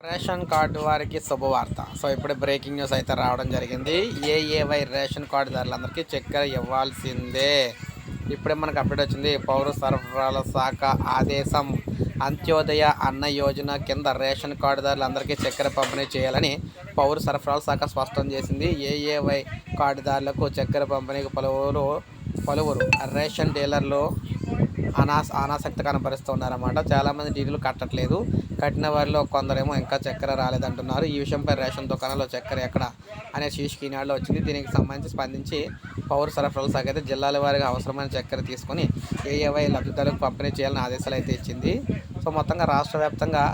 Ration card వారికి శుభవార్త. So ఇప్పుడే బ్రేకింగ్ న్యూస్ అయితే రావడం జరిగింది. ఏఏవై రేషన్ కార్డుదారులందరికీ చక్కెర ఇవ్వాల్సిందే. ఇప్పుడే మనకు అప్డేట్ వచ్చింది. పౌర సరఫరాల శాఖ ఆదేశం. అంత్యోదయ అన్న యోజన కింద రేషన్ కార్డుదారులందరికీ చక్కెర పంపిణీ చేయాలని పౌర సరఫరాల శాఖ స్పష్టం చేసింది. ఏఏవై కార్డుదారులకు చక్కెర పంపిణీకి పలువురు రేషన్ డీలర్లు అనాసక్తి కనపరుస్తున్నారన్నమాట. చాలామంది డీలర్లు కట్టట్లేదు. కట్టిన వారిలో కొందరేమో ఇంకా చక్కెర రాలేదంటున్నారు. ఈ విషయంపై రేషన్ దుకాణంలో చక్కెర ఎక్కడ అనే శీర్షిక ఈనాడులో వచ్చింది. దీనికి సంబంధించి స్పందించి పౌర సరఫరాల శాఖ అయితే జిల్లాల వారీగా అవసరమైన చక్కెర తీసుకొని ఏఏవై లబ్ధిదారులకు పంపిణీ చేయాలని ఆదేశాలు అయితే ఇచ్చింది. సో మొత్తంగా రాష్ట్ర వ్యాప్తంగా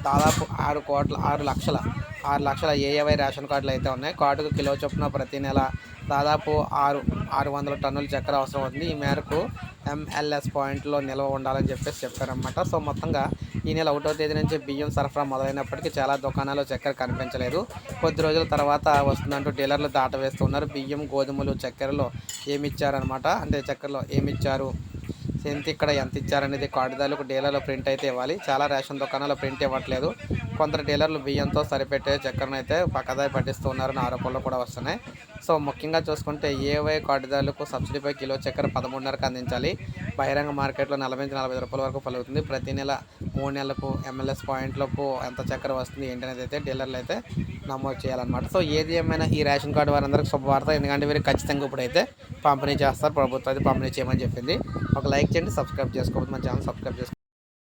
దాదాపు 6 లక్షల ఏఏవై రేషన్ కార్డులు అయితే ఉన్నాయి. కార్డుకు కిలో చొప్పున ప్రతి నెల దాదాపు 600 టన్నుల చక్కెర అవసరం అవుతుంది. ఈ మేరకు ఎంఎల్ఎస్ పాయింట్లో నిల్వ ఉండాలని చెప్పారన్నమాట. సో మొత్తంగా ఈ నెల 1వ తేదీ నుంచి బియ్యం సరఫరా మొదలైనప్పటికీ చాలా దుకాణాల్లో చక్కెర కనిపించలేదు. కొద్ది రోజుల తర్వాత వస్తుందంటూ డీలర్లు దాట వేస్తున్నారు. బియ్యం, గోధుమలు, చక్కెరలో ఏమిచ్చారనమాట, అంటే చక్కెరలో ఏమిచ్చారు, ఇక్కడ ఎంత ఇచ్చారనేది కార్డుదారులకు డీలర్లు ప్రింట్ అయితే ఇవ్వాలి. చాలా రేషన్ దుకాణాల్లో ప్రింట్ ఇవ్వట్లేదు. కొందరు డీలర్లు బియ్యంతో సరిపెట్టే చక్కెరను అయితే పక్కదారి పట్టిస్తున్నారని ఆరోపణలు కూడా వస్తున్నాయి. సో ముఖ్యంగా చూసుకుంటే ఏవై కార్డుదారులకు సబ్సిడీపై కిలో చక్కెర 13.5కి అందించాలి. బహిరంగ మార్కెట్లో 40-45 రూపాయల వరకు పలుకుతుంది. ప్రతి నెల 3 నెలలకు ఎంఎల్ఎస్ పాయింట్లకు ఎంత చక్కెర వస్తుంది ఏంటనేది అయితే డీలర్లు అయితే నమోదు చేయాలన్నమాట. సో ఏది ఏమైనా ఈ రేషన్ కార్డు వారందరికీ శుభవార్త. ఎందుకంటే వీరు ఖచ్చితంగా ఇప్పుడైతే పంపిణీ చేస్తారు. ప్రభుత్వం అయితే పంపిణీ చేయమని చెప్పింది. ఒక లైక్ చేయండి, సబ్స్క్రైబ్ చేసుకోవద్దు, మన ఛానల్ సబ్స్క్రైబ్ చేసుకోండి.